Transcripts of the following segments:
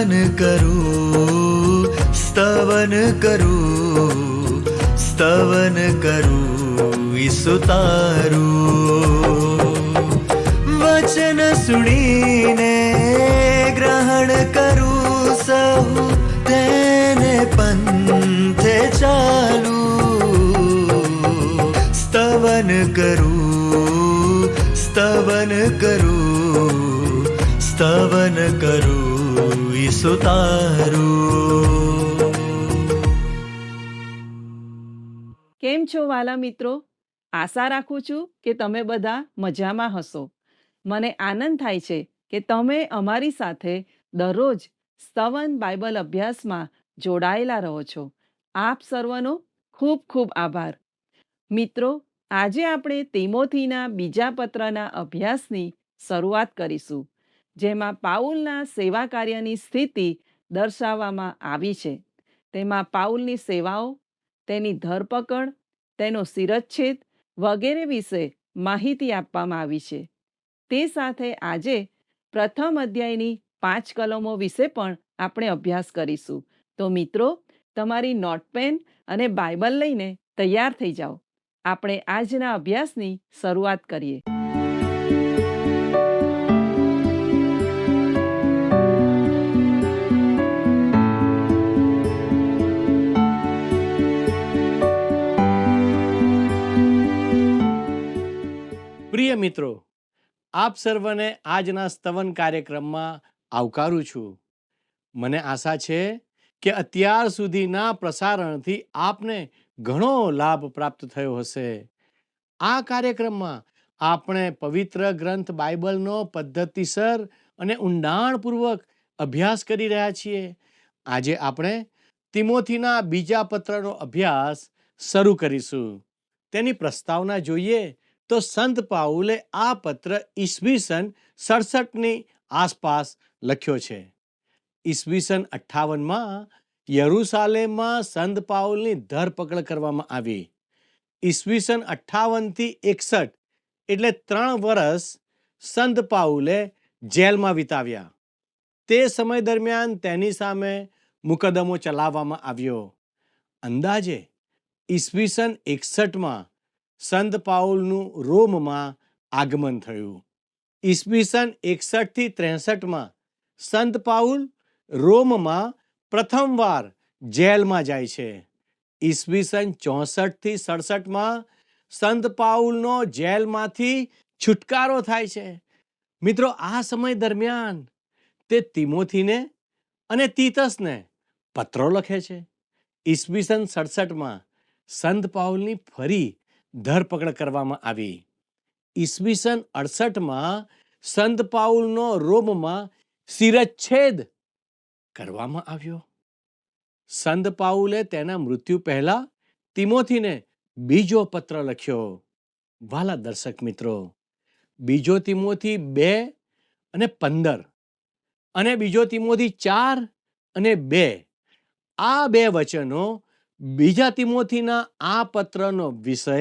સ્તવન કરું, સ્તવન કરું, સ્તવન કરું ઈસુ તારું. વચન સુણીને ગ્રહણ કરું સહુ, તેને પંથે ચાલું. સ્તવન કરું, સ્તવન કરું, સ્તવન કરું ઈસુ તારું. કેમ છો વાલા મિત્રો? આશા રાખું છું કે તમે બધા મજામાં હશો. મને આનંદ થાય છે કે તમે અમારી સાથે દરરોજ સ્તવન બાઇબલ અભ્યાસમાં જોડાયેલા રહો છો. આપ સર્વનો ખૂબ ખૂબ આભાર. મિત્રો, આજે આપણે તિમોથીના બીજા પત્રના અભ્યાસની શરૂઆત કરીશું, જેમાં પાઉલના સેવા કાર્યની સ્થિતિ દર્શાવવામાં આવી છે. તેમાં પાઉલની સેવાઓ, તેની ધરપકડ, તેનો શિરચ્છેદ વગેરે વિશે માહિતી આપવામાં આવી છે. તે સાથે આજે પ્રથમ અધ્યાયની 5 કલમો વિશે પણ આપણે અભ્યાસ કરીશું. તો મિત્રો, તમારી નોટપેન અને બાઇબલ લઈને તૈયાર થઈ જાઓ. આપણે આજના અભ્યાસની શરૂઆત કરીએ. પ્રિય મિત્રો, આપ સર્વને આજના સ્તવન કાર્યક્રમમાં આવકારું છું. મને આશા છે કે અત્યાર સુધીના પ્રસારણથી આપને ઘણો લાભ પ્રાપ્ત થયો હશે. આ કાર્યક્રમમાં આપણે પવિત્ર ગ્રંથ બાઇબલનો પદ્ધતિસર અને ઊંડાણપૂર્વક અભ્યાસ કરી રહ્યા છીએ. આજે આપણે તિમોથીના બીજા પત્રનો અભ્યાસ શરૂ કરીશું. તેની પ્રસ્તાવના જોઈએ તો સંત પાઉલે આ પત્ર ઈસવીસન 67ની આસપાસ લખ્યો છે. ઈસવીસન 58માં યરૂશાલેમમાં સંત પાઉલની ધરપકડ કરવામાં આવી. ઈસવીસન 58થી 61 એટલે 3 વર્ષ સંત પાઉલે જેલમાં વિતાવ્યા. તે સમય દરમિયાન તેની સામે મુકદ્દમો ચલાવવામાં આવ્યો. અંદાજે ઈસવીસન 61માં સંત પાઉલનું રોમમાં આગમન થયું. ઈસવીસન 61થી 63માં સંત પાઉલ રોમમાં પ્રથમવાર જેલમાં જાય છે. ઈસવીસન 64થી 67માં સંત પાઉલનો જેલમાંથી છુટકારો થાય છે. મિત્રો, આ સમય દરમિયાન તે તિમોથીને અને તીતસને પત્રો લખે છે. ઈસવીસન 67માં સંત પાઉલની ફરી ધરપકડ કરવામાં આવી. ઈસવીસન 68માં સંત પાઉલનો રોમમાં શિરચ્છેદ કરવામાં આવ્યો. સંત પાઉલે તેના મૃત્યુ પહેલા તિમોથીને બીજો પત્ર લખ્યો. વાલા દર્શક મિત્રો, બીજો તિમોથી 2:15 અને બીજો તિમોથી 4:2 આ 2 વચનો બીજા તિમોથીના આ પત્રનો વિષય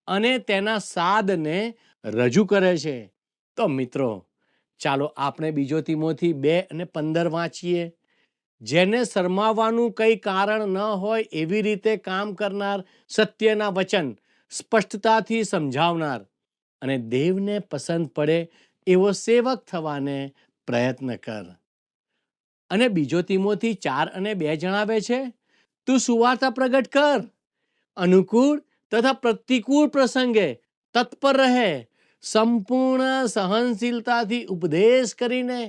અને તેના સાદને રજૂ કરે છે. તો મિત્રો, ચાલો આપણે બીજો તિમોથી 2:15 વાંચીએ. જેને શરમાવાનું કંઈ કારણ ન હોય એવી રીતે કામ કરનાર, સત્યના વચન સ્પષ્ટતાથી સમજાવનાર અને દેવને પસંદ પડે એવો સેવક થવાને પ્રયત્ન કર. અને બીજો તિમોથી 4:2 જણાવે છે, તું સુવાર્તા પ્રગટ કર, અનુકૂળ તથા પ્રતિકૂળ પ્રસંગે તત્પર રહે, સંપૂર્ણ સહનશીલતાથી ઉપદેશ કરીને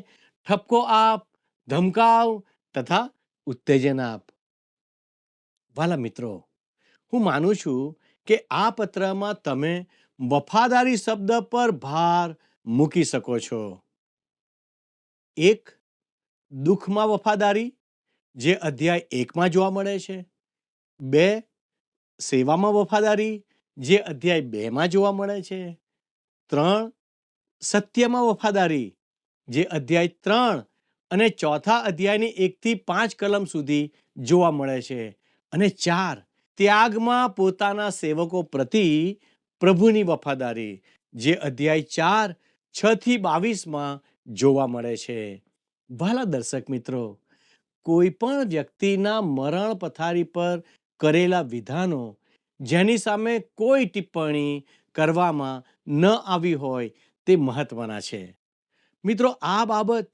ઠપકો આપ, ધમકાવ તથા ઉત્તેજન આપ. વાલા મિત્રો, હું માનું છું કે આ પત્રમાં તમે વફાદારી શબ્દ પર ભાર મૂકી શકો છો. 1. દુઃખમાં વફાદારી, જે અધ્યાય 1માં જોવા મળે છે. 2. સેવામાં વફાદારી, જે અધ્યાય 2માં જોવા મળે છે. 3. સત્યમાં વફાદારી, જે અધ્યાય 3 અને ચોથા અધ્યાયની 1થી 5 કલમ સુધી જોવા મળે છે. અને 4. ત્યાગમાં પોતાના સેવકો પ્રતિ પ્રભુની વફાદારી, જે અધ્યાય 4 6થી 22માં જોવા મળે છે. ભલા દર્શક મિત્રો, કોઈ પણ વ્યક્તિના મરણ પથારી પર કરેલા વિધાનો જેની સામે કોઈ ટિપ્પણી કરવામાં ન આવી હોય તે મહત્વના છે. મિત્રો, આ બાબત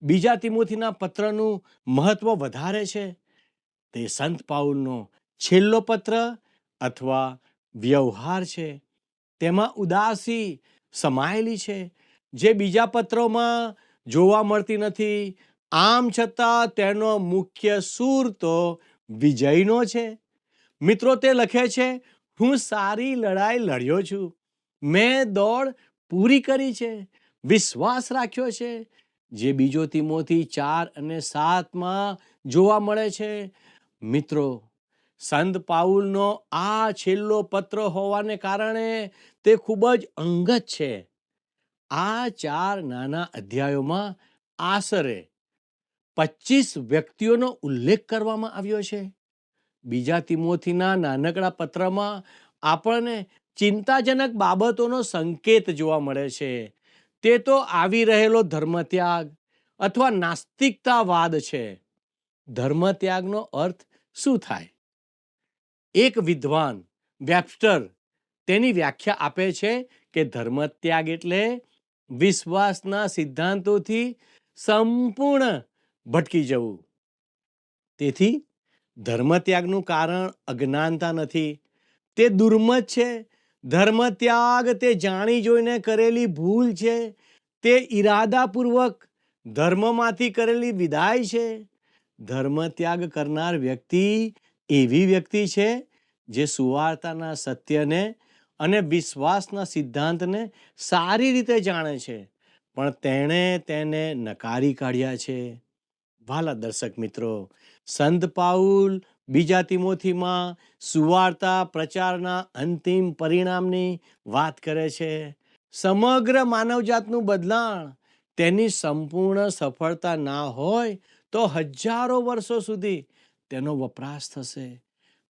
બીજા તિમોથીના પત્રનું મહત્વ વધારે છે. તે સંત પાઉલનો છેલ્લો પત્ર અથવા વ્યવહાર છે. તેમાં ઉદાસી સમાયેલી છે, જે બીજા પત્રોમાં જોવા મળતી નથી. આમ છતાં તેનો મુખ્ય સૂર તો વિજયનો છે. મિત્રો, તે લખે છે, હું સારી લડાઈ લડ્યો છું, મેં દોડ પૂરી કરી છે, વિશ્વાસ રાખ્યો છે, જે બીજો તિમોથી 4 અને 7 જોવા મળે છે. મિત્રો, સંત પાઉલનો આ છેલ્લો પત્ર હોવાને કારણે તે ખૂબ જ અંગત છે. આ 4 નાના અધ્યાયોમાં આશરે 25 વ્યક્તિઓનો ઉલ્લેખ કરવામાં આવ્યો છે. બીજા તિમોથીના નાનકડા પત્રમાં આપણને ચિંતાજનક બાબતોનો સંકેત જોવા મળે છે. તે તો આવી રહેલો ધર્મત્યાગ અથવા નાસ્તિકતાવાદ છે. ધર્મત્યાગનો અર્થ શું થાય? એક વિદ્વાન વેબસ્ટર તેની વ્યાખ્યા આપે છે કે ધર્મત્યાગ એટલે વિશ્વાસના સિદ્ધાંતોથી સંપૂર્ણ ભટકી જવું. તેથી ધર્મત્યાગનું કારણ અજ્ઞાનતા નથી, તે દુર્મત છે. ધર્મત્યાગ તે જાણી જોઈને કરેલી ભૂલ છે. તે ઈરાદાપૂર્વક ધર્મમાંથી કરેલી વિદાય છે. ધર્મત્યાગ કરનાર વ્યક્તિ એવી વ્યક્તિ છે જે સુવાર્તાના સત્યને અને વિશ્વાસના સિદ્ધાંતને સારી રીતે જાણે છે, પણ તેણે તેને નકારી કાઢ્યા છે. વાલા દર્શક મિત્રો, સંત પાઉલ બીજા તિમોથીમાં સુવાર્તા પ્રચારના અંતિમ પરિણામની વાત કરે છે. સમગ્ર માનવજાતનું બદલાણ તેની સંપૂર્ણ સફળતા ના હોય તો હજારો વર્ષો સુધી તેનો વપરાશ થશે.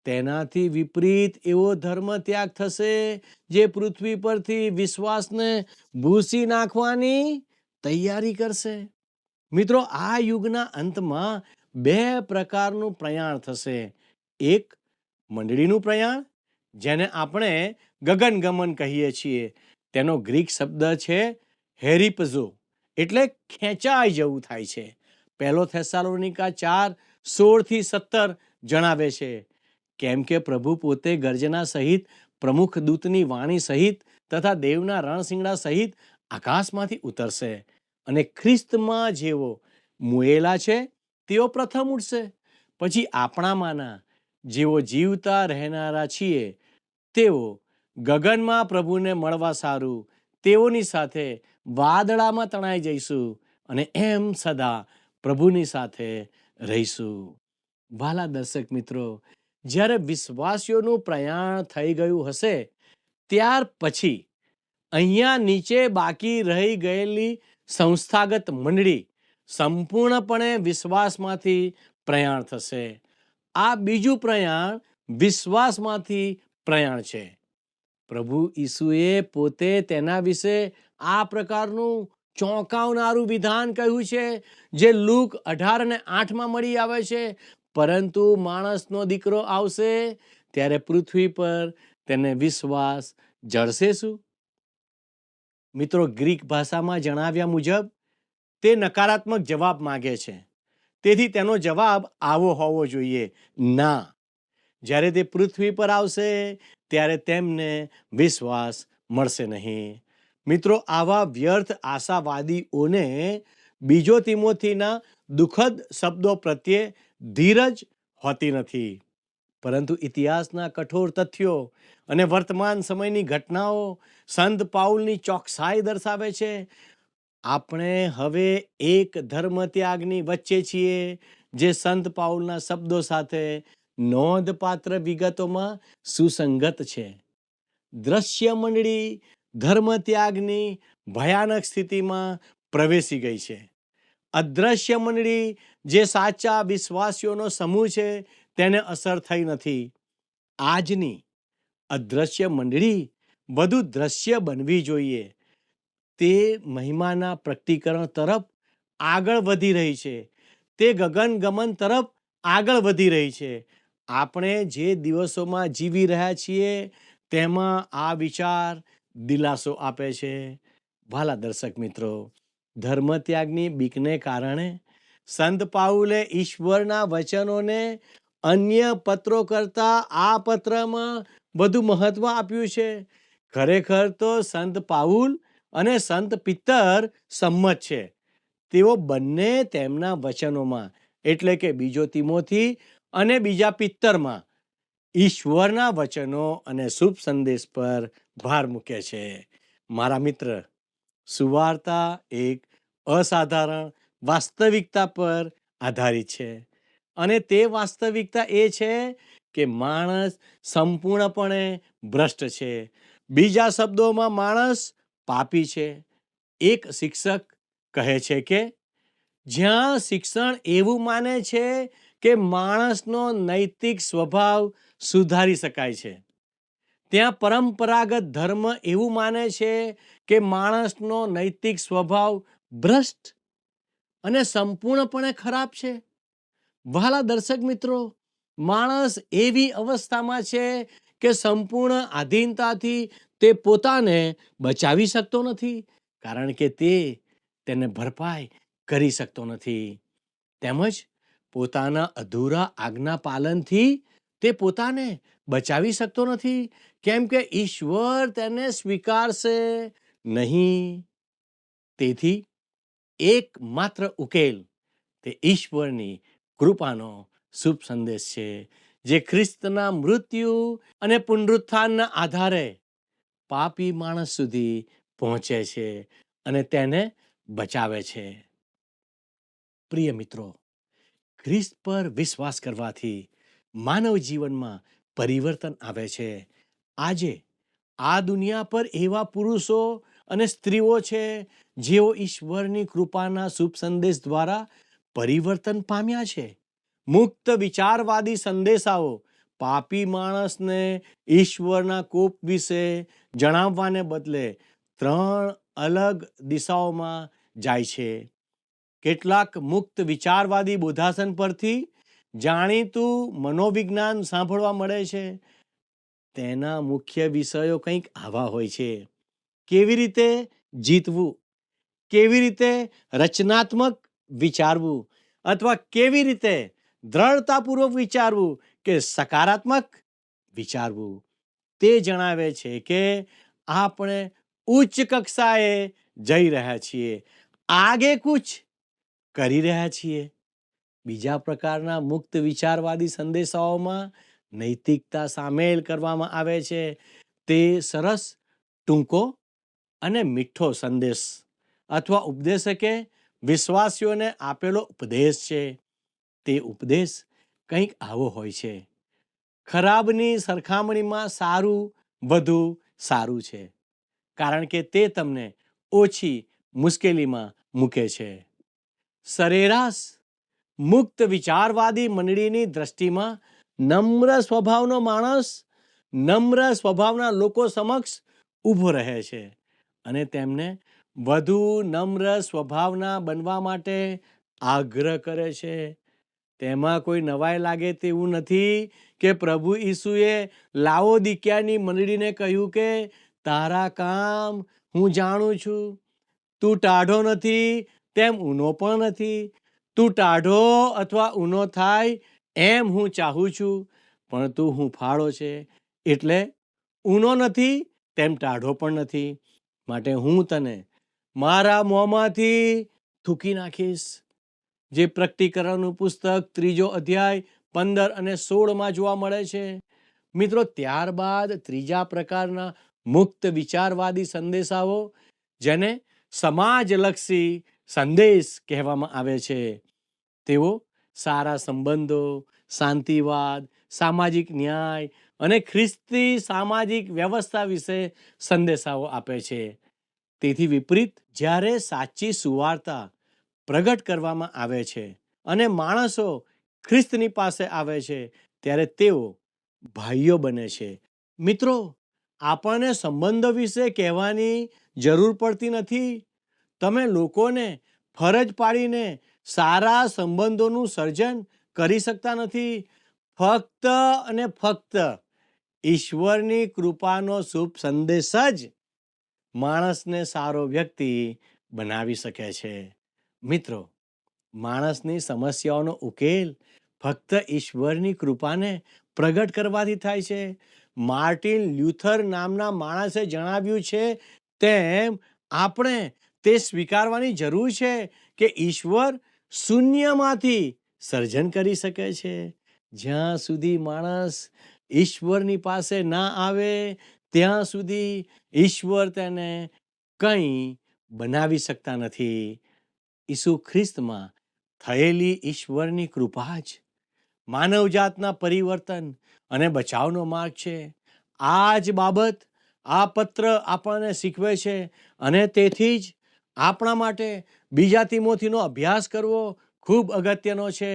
તેનાથી વિપરીત એવો ધર્મત્યાગ થશે જે પૃથ્વી પરથી વિશ્વાસને ભૂંસી નાખવાની તૈયારી કરશે. મિત્રો, આ યુગના અંતમાં 2 પ્રકારનું પ્રયાણ થશે. એક મંડળીનું પ્રયાણ, જેને આપણે ગગનગમન કહીએ છીએ. તેનો ગ્રીક શબ્દ છે હેરિપઝો, એટલે ખેંચાઈ જવું થાય છે. 1 થેસાલોનિકા 4:16-17 જણાવે છે, કેમ કે પ્રભુ પોતે ગર્જના સહિત, પ્રમુખ દૂતની વાણી સહિત તથા દેવના રણશિંગડા સહિત આકાશમાંથી ઉતરશે, અને ખ્રિસ્તમાં જેઓ મુએલા છે તેઓ પ્રથમ ઉઠશે. પછી આપણામાંના જેઓ જીવતા રહેનારા છીએ તેઓ ગગનમાં પ્રભુને મળવા સારું તેઓની સાથે વાદળામાં તણાઈ જઈશું, અને એમ સદા પ્રભુની સાથે રહીશું. વાલા દર્શક મિત્રો, જ્યારે વિશ્વાસીઓનું પ્રયાણ થઈ ગયું હશે, ત્યાર પછી અહીંયા નીચે બાકી રહી ગયેલી સંસ્થાગત મંડળી સંપૂર્ણપણે વિશ્વાસમાંથી પ્રયાણ થશે. આ બીજું પ્રયાણ વિશ્વાસમાંથી પ્રયાણ છે. પ્રભુ ઈસુએ પોતે તેના વિશે આ પ્રકારનું ચોંકાવનારું વિધાન કહ્યું છે, જે લુક 18:8 મળી આવે છે. પરંતુ માણસનો દીકરો આવશે ત્યારે પૃથ્વી પર તેને વિશ્વાસ જળશે શું? મિત્રો, ગ્રીક ભાષામાં જણાવ્યા મુજબ તે નકારાત્મક જવાબ માંગે છે. તેથી તેનો જવાબ આવો હોવો જોઈએ, ના. જ્યારે તે પૃથ્વી પર આવશે ત્યારે તેમને વિશ્વાસ મળશે નહીં. મિત્રો, આવા વ્યર્થ આશાવાદીઓને બીજો તિમોથીના દુઃખદ શબ્દો પ્રત્યે ધીરજ હોતી નથી, પરંતુ ઇતિહાસના કઠોર તથ્યો અને વર્તમાન સમયની ઘટનાઓ સંત પાઉલની ચોકસાઈ દર્શાવે છે. આપણે હવે એક ધર્મત્યાગની વચ્ચે છીએ જે સંત પાઉલના શબ્દો સાથે નોંધપાત્ર વિગતોમાં સુસંગત છે. દ્રશ્ય મંડળી ધર્મત્યાગની ભયાનક સ્થિતિમાં પ્રવેશી ગઈ છે. અદ્રશ્ય મંડળી જે સાચા વિશ્વાસીઓનો સમૂહ છે તેને અસર થઈ નથી. આજની અદ્રશ્ય મંડળી વધુ દ્રશ્ય બનવી જોઈએ. તે મહિમાના પ્રગટીકરણ તરફ આગળ વધી રહી છે, તે ગગનગમન તરફ આગળ વધી રહી છે. આપણે જે દિવસોમાં જીવી રહ્યા છીએ તેમાં આ વિચાર દિલાસો આપે છે. વાલા દર્શક મિત્રો, ધર્મત્યાગની બીકને કારણે સંત પાઉલે ઈશ્વરના વચનોને અન્ય પત્રો કરતા આ પત્રમાં વધુ મહત્વ આપ્યું છે. ખરેખર તો સંત પાઉલ અને સંત પિત્તર સંમત છે. તેઓ બંને તેમના વચનોમાં એટલે કે બીજો તિમોથી અને બીજા પિત્તરમાં ઈશ્વરના વચનો અને શુભ સંદેશ પર ભાર મૂકે છે. મારા મિત્ર, સુવાર્તા એક અસાધારણ વાસ્તવિકતા પર આધારિત છે અને તે વાસ્તવિકતા એ છે કે માણસ સંપૂર્ણપણે ભ્રષ્ટ છે. બીજા શબ્દોમાં માણસ પાપી છે. એક શિક્ષક કહે છે કે જ્યાં શિક્ષણ એવું માને છે કે માણસનો નૈતિક સ્વભાવ સુધારી શકાય છે, ત્યાં પરંપરાગત ધર્મ એવું માને છે કે માણસનો નૈતિક સ્વભાવ ભ્રષ્ટ અને સંપૂર્ણપણે ખરાબ છે. વહાલા દર્શક મિત્રો, માણસ એવી અવસ્થામાં છે કે સંપૂર્ણ આધીનતાથી તે પોતાને બચાવી શકતો નથી, કારણ કે તે તેને ભરપાઈ કરી શકતો નથી. તેમજ પોતાના અધૂરા આજ્ઞા પાલનથી તે પોતાને બચાવી શકતો નથી, કેમ કે ઈશ્વર તેને સ્વીકારશે નહીં. તેથી એકમાત્ર ઉકેલ તે ઈશ્વરની કૃપાનો શુભ સંદેશ છે, જે ખ્રિસ્તના મૃત્યુ અને પુનરુત્થાનના આધારે પાપી માણસ સુધી પહોંચે છે અને તેને બચાવે છે. પ્રિય મિત્રો, ખ્રિસ્ત પર વિશ્વાસ કરવાથી માનવ જીવનમાં પરિવર્તન આવે છે. આજે આ દુનિયા પર એવા પુરુષો અને સ્ત્રીઓ છે જેઓ ઈશ્વરની કૃપાના શુભ સંદેશ દ્વારા પરિવર્તન પામ્યા છે. મુક્ત વિચારવાદી સંદેશાઓ પાપી માણસને ઈશ્વરના કોપ વિશે જણાવવાને બદલે 3 અલગ દિશાઓમાં જાય છે. કેટલાક મુક્ત વિચારવાદી બોધાસન પરથી જાણીતું મનોવિજ્ઞાન સાંભળવા મળે છે. તેના મુખ્ય વિષયો કંઈક આવા હોય છે: કેવી રીતે જીતવું, કેવી રીતે રચનાત્મક વિચારવું, અથવા કેવી રીતે દ્રઢતાપૂર્વક વિચારવું કે સકારાત્મક વિચારવું. તે જણાવે છે કે આપણે ઉચ્ચ કક્ષાએ જઈ રહ્યા છીએ, આગે કુછ કરી રહ્યા છીએ. બીજા પ્રકારના મુક્ત વિચારવાદી સંદેશાઓમાં નૈતિકતા સામેલ કરવામાં આવે છે. તે સરસ, ટૂંકો અને મીઠો સંદેશ અથવા ઉપદેશકે વિશ્વાસીઓને આપેલો ઉપદેશ છે. તે ઉપદેશ કંઈક આવો હોય છે: ખરાબની સરખામણીમાં સારું વધુ સારું છે, કારણ કે તે તમને ઓછી મુશ્કેલીમાં મૂકે છે. સરેરાશ મુક્ત વિચારવાદી મંડળીની દ્રષ્ટિમાં નમ્ર સ્વભાવનો માણસ નમ્ર સ્વભાવના લોકો સમક્ષ ઊભો રહે છે અને તેમને વધુ નમ્ર સ્વભાવના બનવા માટે આગ્રહ કરે છે. તેમાં કોઈ નવાઈ લાગે તેવું નથી કે પ્રભુ ઈસુએ લાઓદિકીયાની મંડળીને કહ્યું કે તારા કામ હું જાણું છું. તું ટાઢો નથી તેમ ઊનો પણ નથી. તું ટાઢો અથવા ઊનો થાય એમ હું ચાહું છું, પણ તું હૂંફાળો છે, એટલે ઊનો નથી તેમ ટાઢો પણ નથી. માટે હું તને મારા મોંમાંથી થૂકી નાખીશ. જે પ્રકટીકરણનું પુસ્તક 3 અધ્યાય 15 અને 16 જોવા મળે છે. મિત્રો, ત્યારબાદ ત્રીજા પ્રકારના મુક્ત વિચારવાદી સંદેશાઓ, જેને સમાજલક્ષી સંદેશ કહેવામાં આવે છે, તેઓ સારા સંબંધો, શાંતિવાદ, સામાજિક ન્યાય અને ખ્રિસ્તી સામાજિક વ્યવસ્થા વિશે સંદેશાઓ આપે છે. તેથી વિપરીત, જ્યારે સાચી સુવાર્તા પ્રગટ કરવામાં આવે છે અને માણસો ખ્રિસ્તની પાસે આવે છે, ત્યારે તેઓ ભાઈઓ બને છે. મિત્રો, આપણને સંબંધો વિશે કહેવાની જરૂર પડતી નથી. તમે લોકોને ફરજ પાડીને સારા સંબંધોનું સર્જન કરી શકતા નથી. ફક્ત અને ફક્ત ઈશ્વરની કૃપાનો શુભ સંદેશ જ માણસને સારો વ્યક્તિ બનાવી શકે છે. મિત્રો, માણસની સમસ્યાઓનો ઉકેલ ફક્ત ઈશ્વરની કૃપાને પ્રગટ કરવાથી થાય છે. માર્ટિન લ્યુથર નામના માણસે જણાવ્યું છે તેમ આપણે તે સ્વીકારવાની જરૂર છે કે ઈશ્વર શૂન્યમાંથી સર્જન કરી શકે છે. જ્યાં સુધી માણસ ઈશ્વરની પાસે ના આવે ત્યાં સુધી ઈશ્વર તેને કંઈ બનાવી શકતા નથી. ઈસુ ખ્રિસ્તમાં થયેલી ઈશ્વરની કૃપા જ માનવજાતના પરિવર્તન અને બચાવનો માર્ગ છે. આ જ બાબત આ પત્ર આપણને શીખવે છે અને તેથી જ આપણા માટે બીજા તિમોથીનો અભ્યાસ કરવો ખૂબ અગત્યનો છે.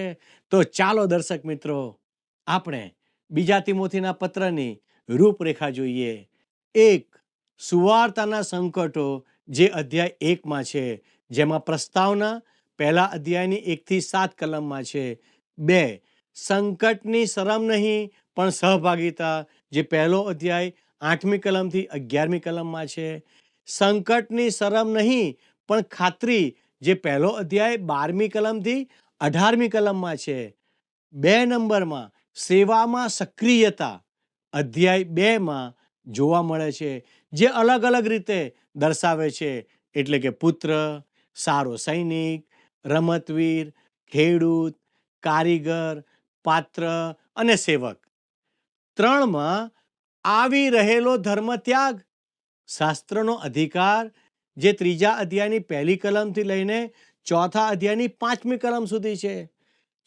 તો ચાલો દર્શક મિત્રો, આપણે બીજા તિમોથીના પત્રની રૂપરેખા જોઈએ. 1. સુવાર્તાના સંકટો, જે અધ્યાય 1માં છે, જેમાં પ્રસ્તાવના પહેલા અધ્યાયની 1 થી 7 કલમમાં છે. 2. સંકટની શરમ નહીં પણ સહભાગિતા, જે પહેલો અધ્યાય 8મી કલમથી 11મી કલમમાં છે. સંકટની શરમ નહીં પણ ખાતરી, જે પહેલો અધ્યાય 12મી કલમથી 18મી કલમમાં છે. 2 નંબરમાં સેવામાં સક્રિયતા, અધ્યાય 2માં જોવા મળે છે, જે અલગ અલગ રીતે દર્શાવે છે, એટલે કે પુત્ર, સારો સૈનિક, રમતવીર, ખેડૂત, કારીગર, પાત્ર અને સેવક. 3માં આવી રહેલો ધર્મ ત્યાગ, શાસ્ત્રનો અધિકાર, જે 3જા અધ્યાયની 1લી કલમથી લઈને 4થા અધ્યાયની 5મી કલમ સુધી છે.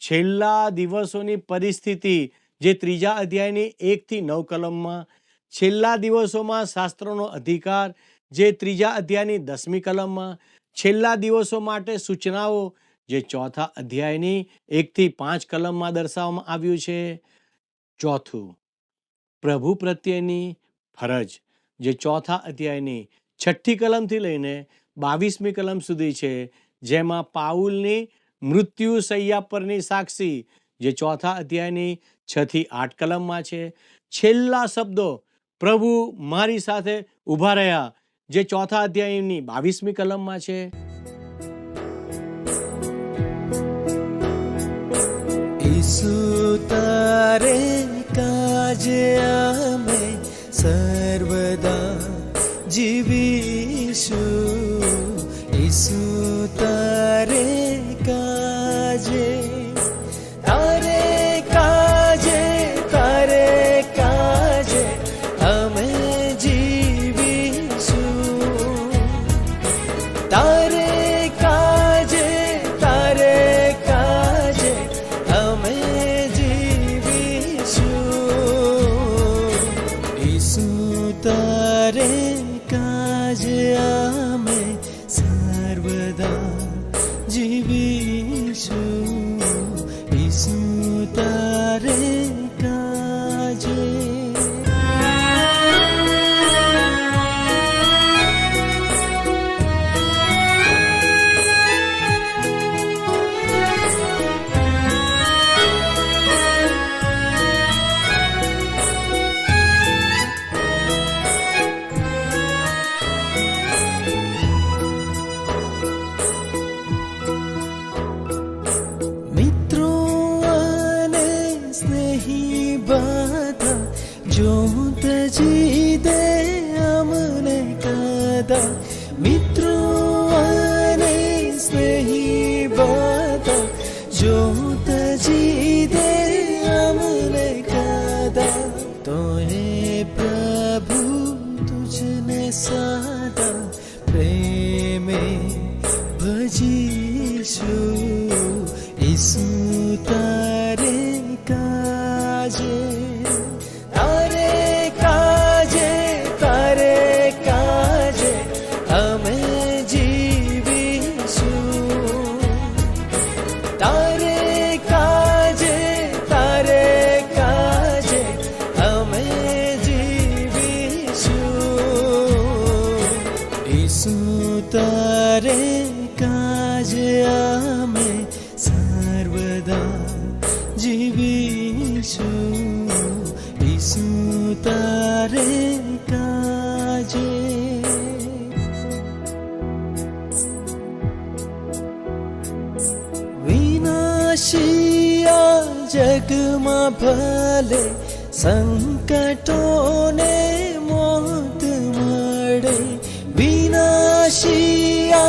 છેલ્લા દિવસોની પરિસ્થિતિ, જે 3જા અધ્યાયની 1 થી 9 કલમમાં. છેલ્લા દિવસોમાં શાસ્ત્રનો અધિકાર, જે 3જા અધ્યાયની 10મી કલમમાં. છેલ્લા દિવસો માટે સૂચનાઓ, જે 4થા અધ્યાયની 1 થી 5 કલમમાં દર્શાવવામાં આવ્યું છે. 4. પ્રભુ પ્રત્યેની ફરજ, જે 4થા અધ્યાયની 6ઠ્ઠી કલમથી લઈને 22મી કલમ સુધી છે, જેમાં પાઉલની મૃત્યુ શૈયા પરની સાક્ષી, જે 4થા અધ્યાયની 6 થી 8 કલમમાં છે. છેલ્લા શબ્દો, પ્રભુ મારી સાથે ઊભા રહ્યા, જે 4થા અધ્યાયની 22મી કલમમાં છે. ઈસુ તારે કાજે અમે સર્વદા જીવીશું. ઈસુ તારે કાજે, તારે કાજે, તારે કાજે અમે જીવીશું. તારે કાજે, તારે કાજે અમે જીવીશું. ઈસુ તારે કાજે અમે સર્વદા જીવીશું. ઈસુ તારે કાજે. મિત્રો અને સ્નેહી બધા જોત જીદે અમને કદા. મિત્રો અને સ્નેહી બધા જોત જીદે અમને કદા. તોય પ્રભુ તુજને સાદા પ્રેમે ભજીશું. ઈસુ તારે કાજે, તારે કાજે, તારે કાજે અમે જીવીશું. તારે કાજે, તારે કાજે અમે જીવીશું. ઈસુ તારે કાજે. આજે અમે સર્વદા જીવીશું ઈસુ તારે કાજે. વિનાશી આ જગમાં ભલે સંકટોને મોત મળે, વિનાશી આ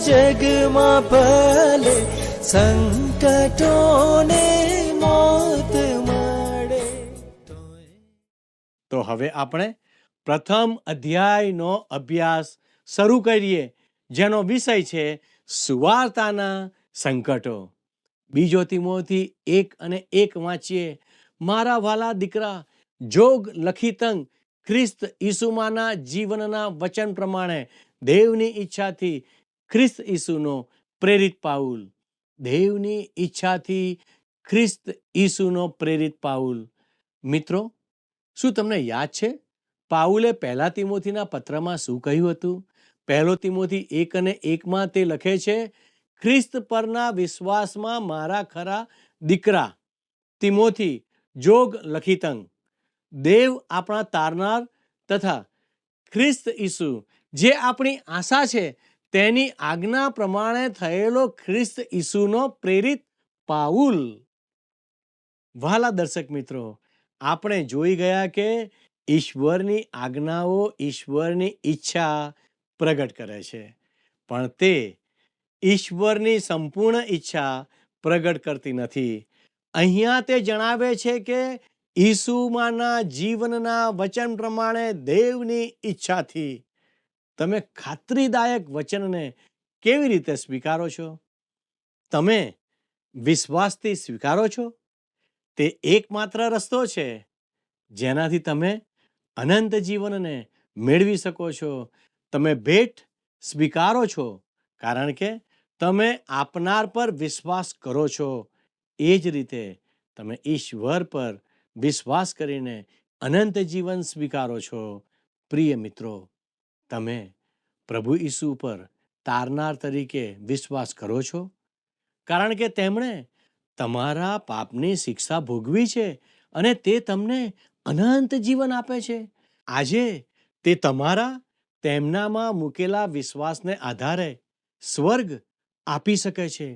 જગમાં ભલે સંકટોને મોત મળે. તો હવે આપણે પ્રથમ અધ્યાયનો અભ્યાસ શરૂ કરીએ, જેનો વિષય છે સુવાર્તાના સંકટો. બીજો તિમોથી 1:1 વાંચીએ. મારા વાલા દીકરા, જોગ લખિતંગ ખ્રિસ્ત ઈસુમાંના જીવનના વચન પ્રમાણે દેવની ઈચ્છાથી ખ્રિસ્ત ઈસુનો પ્રેરિત પાઉલ. દેવની ઈચ્છાથી ખ્રિસ્ત ઈસુનો પ્રેરિત પાઉલ. મિત્રો, શું તમને યાદ છે પાઉલે પહેલા તિમોથીના પત્રમાં શું કહ્યું હતું? પહેલો તિમોથી 1:1 તે લખે છે, ખ્રિસ્ત પરના વિશ્વાસમાં મારા ખરા દીકરા તિમોથી, જોગ લખિતંગ. દેવ આપણા તારનાર તથા ખ્રિસ્ત ઈસુ જે આપણી આશા છે તેની આજ્ઞા પ્રમાણે થયેલો ખ્રિસ્ત ઈસુનો પ્રેરિત પાઉલ. વહાલા દર્શક મિત્રો, આપણે જોઈ ગયા કે ઈશ્વરની આજ્ઞાઓ ઈશ્વરની ઈચ્છા પ્રગટ કરે છે, પણ તે ઈશ્વરની સંપૂર્ણ ઈચ્છા પ્રગટ કરતી નથી. અહીંયા તે જણાવે છે કે ઈસુમાંના જીવનના વચન પ્રમાણે દેવની ઈચ્છાથી. તમે ખાતરીદાયક વચનને કેવી રીતે સ્વીકારો છો? તમે વિશ્વાસથી સ્વીકારો છો? તે એકમાત્ર રસ્તો છે જેનાથી તમે અનંત જીવનને મેળવી શકો છો. તમે ભેટ સ્વીકારો છો કારણ કે તમે આપનાર પર વિશ્વાસ કરો છો. એ જ રીતે તમે ઈશ્વર પર વિશ્વાસ કરીને અનંત જીવન સ્વીકારો છો. પ્રિય મિત્રો, તમે પ્રભુ ઈસુ પર તારનાર તરીકે વિશ્વાસ કરો છો? કારણ કે તેમણે તમારા પાપની શિક્ષા ભોગવી છે અને તે તમને અનંત જીવન આપે છે. આજે તે તમારા તેમનામાં મૂકેલા વિશ્વાસને આધારે સ્વર્ગ આપી શકે છે.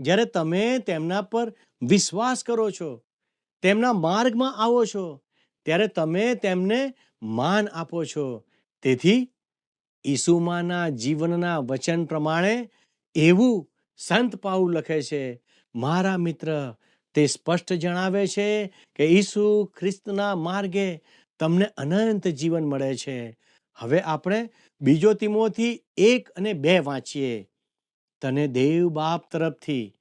જ્યારે તમે તેમના પર વિશ્વાસ કરો છો, તેમના માર્ગમાં આવો છો, ત્યારે તમે તેમને માન આપો છો. તેથી ઈસુમાંના જીવનના વચન પ્રમાણે એવું સંત પાઉલ લખે છે, મારા મિત્ર, તે સ્પષ્ટ જણાવે છે કે ઈસુ ખ્રિસ્તના માર્ગે તમને અનંત જીવન મળે છે. હવે આપણે બીજો તિમોથી 1:2 વાંચીએ. તને દેવ બાપ તરફથી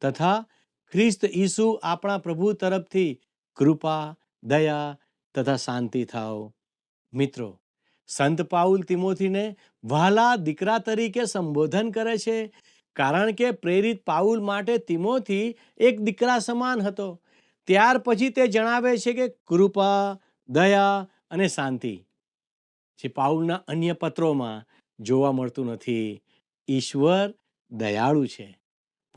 તથા ખ્રિસ્ત ઈસુ આપણા પ્રભુ તરફથી કૃપા, દયા તથા શાંતિ થાવ. મિત્રો, સંત પાઉલ તિમોથીને વહાલા દીકરા તરીકે સંબોધન કરે છે, કારણ કે પ્રેરિત પાઉલ માટે તિમોથી એક દીકરા સમાન હતો. ત્યાર પછી તે જણાવે છે કે કૃપા, દયા અને શાંતિ, જે પાઉલના અન્ય પત્રોમાં જોવા મળતું નથી. ઈશ્વર દયાળુ છે,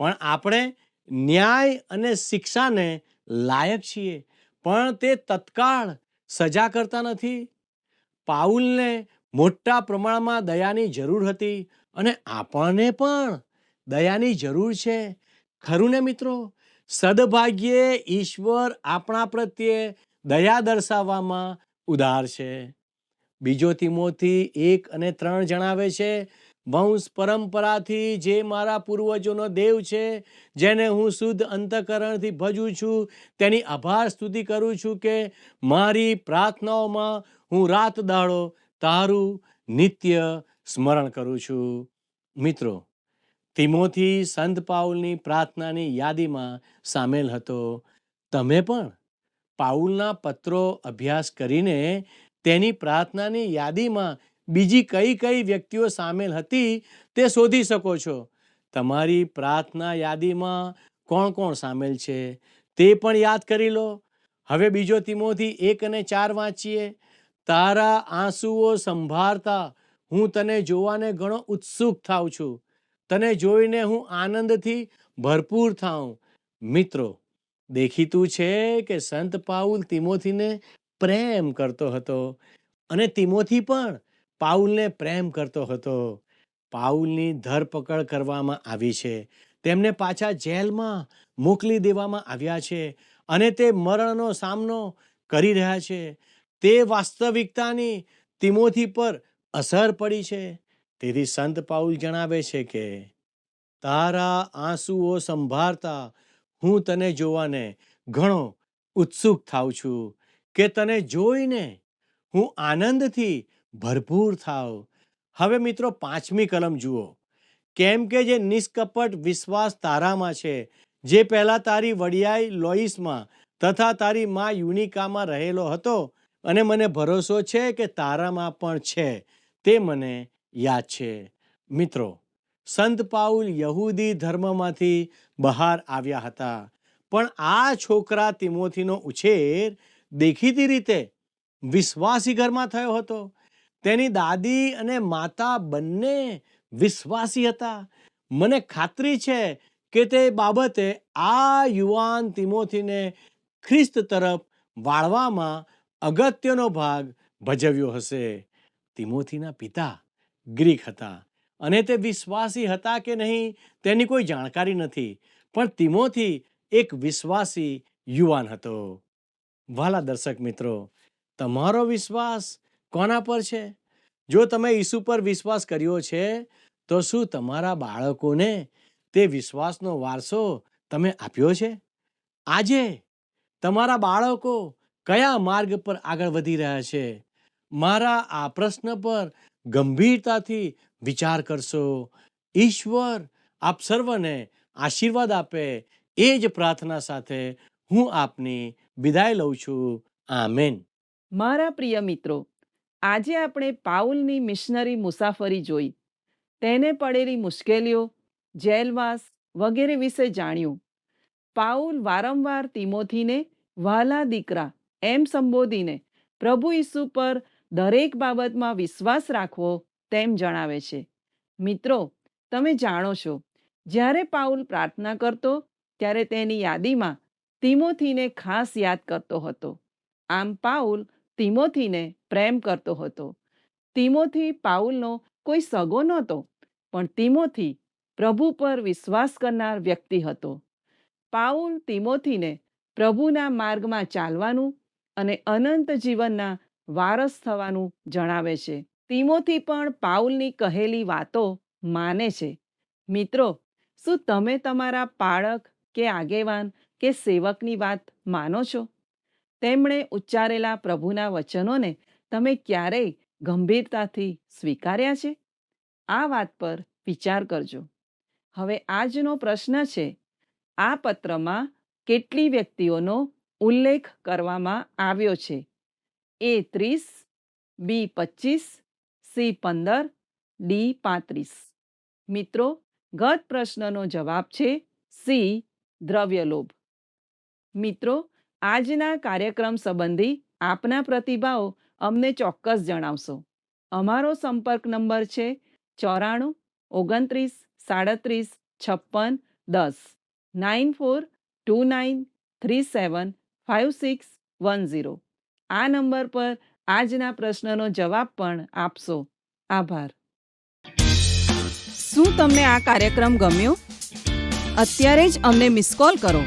પણ આપણે ન્યાય અને શિક્ષાને લાયક છીએ, પણ તે તત્કાળ સજા કરતા નથી. પાઉલને મોટા પ્રમાણમાં દયાની જરૂર હતી અને આપણને પણ દયાની જરૂર છે. ખરું ને મિત્રો? સદભાગ્યે ઈશ્વર આપણા પ્રત્યે દયા દર્શાવવામાં ઉદાર છે. બીજો તિમોથી 1:3 જણાવે છે, વંશ પરંપરાથી જે મારા પૂર્વજોનો દેવ છે, જેને હું શુદ્ધ અંતઃકરણથી ભજું છું, તેની આભાર સ્તુતિ કરું છું કે મારી પ્રાર્થનાઓમાં હું રાત દાડો તારું નિત્ય સ્મરણ કરું છું. મિત્રો, તિમોથી સંત પાઉલની પ્રાર્થનાની યાદીમાં સામેલ હતો. તમે પણ પાઉલના પત્રો અભ્યાસ કરીને તેની પ્રાર્થનાની યાદીમાં બીજી કઈ કઈ વ્યક્તિઓ સામેલ હતી તે શોધી શકો છો. તમારી પ્રાર્થના યાદીમાં કોણ કોણ સામેલ છે તે પણ યાદ કરી લો. હવે બીજો તિમોથી 1:4 વાંચીએ. તારા આંસુઓ સંભાળતા હું તને જોવાને ઘણો ઉત્સુક થાઉં છું. તને જોઈને હું આનંદથી ભરપૂર થાઉં. મિત્રો, દેખીતું છે કે સંત પાઉલ તિમોથીને પ્રેમ કરતો હતો અને તિમોથી પણ પાઉલને પ્રેમ કરતો હતો. પાઉલની ધરપકડ કરવામાં આવી છે. તેમને પાછા જેલમાં મોકલી દેવામાં આવ્યા છે અને તે મરણનો સામનો કરી રહ્યા છે. તે વાસ્તવિકતાની તિમોથી પર અસર પડી છે. તેથી સંત પાઉલ જણાવે છે કે તારા આંસુઓ સંભાળતા હું તને જોવાને ઘણો ઉત્સુક થાઉં છું કે તને જોઈને હું આનંદથી ભરપૂર થાવ. હવે મિત્રો 5મી કલમ જુઓ. કેમ કે જે નિષ્કપટ વિશ્વાસ તારામાં છે, જે પહેલા તારી વડિયાઈ લોઈસમાં તથા તારી મા યુનિકામાં રહેલો હતો અને મને ભરોસો છે કે તારામાં પણ છે, તે મને યાદ છે. મિત્રો, સંત પાઉલ યહૂદી ધર્મમાંથી બહાર આવ્યા હતા, પણ આ છોકરા તિમોથીનો ઉછેર દેખીતી રીતે વિશ્વાસી ઘરમાં થયો હતો. તેની દાદી અને માતા બંને વિશ્વાસી હતા. મને ખાતરી છે કે તે બાબતે આ યુવાન તિમોથીને ખ્રિસ્ત તરફ વાળવામાં અગત્યનો ભાગ ભજવ્યો હશે. તિમોથીના પિતા ગ્રીક હતા અને તે વિશ્વાસી હતા કે નહીં તેની કોઈ જાણકારી નથી, પણ તિમોથી એક વિશ્વાસી યુવાન હતો. વહાલા દર્શક મિત્રો, તમારો વિશ્વાસ કોના પર છે? જો તમે ઈસુ પર વિશ્વાસ કર્યો છે તો શું તમારા બાળકોને તે વિશ્વાસનો વારસો તમે આપ્યો છે? આજે તમારા બાળકો કયા માર્ગ પર આગળ વધી રહ્યા છે? મારા આ પ્રશ્ન પર ગંભીરતાથી વિચાર કરશો. ઈશ્વર આપ સર્વને આશીર્વાદ આપે, એ જ પ્રાર્થના સાથે હું આપની વિદાય લઉં છું. આમેન. મારા પ્રિય મિત્રો, આજે આપણે પાઉલની મિશનરી મુસાફરી જોઈ. તેને પડેલી મુશ્કેલીઓ, જેલવાસ વગેરે વિશે જાણ્યું. પાઉલ વારંવાર તિમોથીને વહાલા દીકરા એમ સંબોધીને પ્રભુ ઈસુ પર દરેક બાબતમાં વિશ્વાસ રાખવો તેમ જણાવે છે. મિત્રો, તમે જાણો છો, જ્યારે પાઉલ પ્રાર્થના કરતો ત્યારે તેની યાદીમાં તિમોથીને ખાસ યાદ કરતો હતો. આમ પાઉલ તિમોથીને પ્રેમ કરતો હતો. તિમોથી પાઉલનો કોઈ સગો નહોતો, પણ તિમોથી પ્રભુ પર વિશ્વાસ કરનાર વ્યક્તિ હતો. પાઉલ તિમોથીને પ્રભુના માર્ગમાં ચાલવાનું અને અનંત જીવનના વારસ થવાનું જણાવે છે. તિમોથી પણ પાઉલની કહેલી વાતો માને છે. મિત્રો, શું તમે તમારા પાળક કે આગેવાન કે સેવકની વાત માનો છો? તેમણે ઉચ્ચારેલા પ્રભુના વચનોને તમે ક્યારેય ગંભીરતાથી સ્વીકાર્યા છે? આ વાત પર વિચાર કરજો. હવે આજનો પ્રશ્ન છે, આ પત્રમાં કેટલી વ્યક્તિઓનો ઉલ્લેખ કરવામાં આવ્યો છે? A 30, B 25, C 15, D 35. મિત્રો, ગત પ્રશ્નનો જવાબ છે સી, દ્રવ્યલોભ. મિત્રો, આજના કાર્યક્રમ સંબંધી આપના પ્રતિભાવો અમને ચોક્કસ જણાવશો. અમારો સંપર્ક નંબર છે 94 29 37 56 10 9429375610. આ નંબર પર આજના પ્રશ્નનો જવાબ પણ આપશો. આભાર. શું તમને આ કાર્યક્રમ ગમ્યો? અત્યારે જ અમને મિસ કોલ કરો.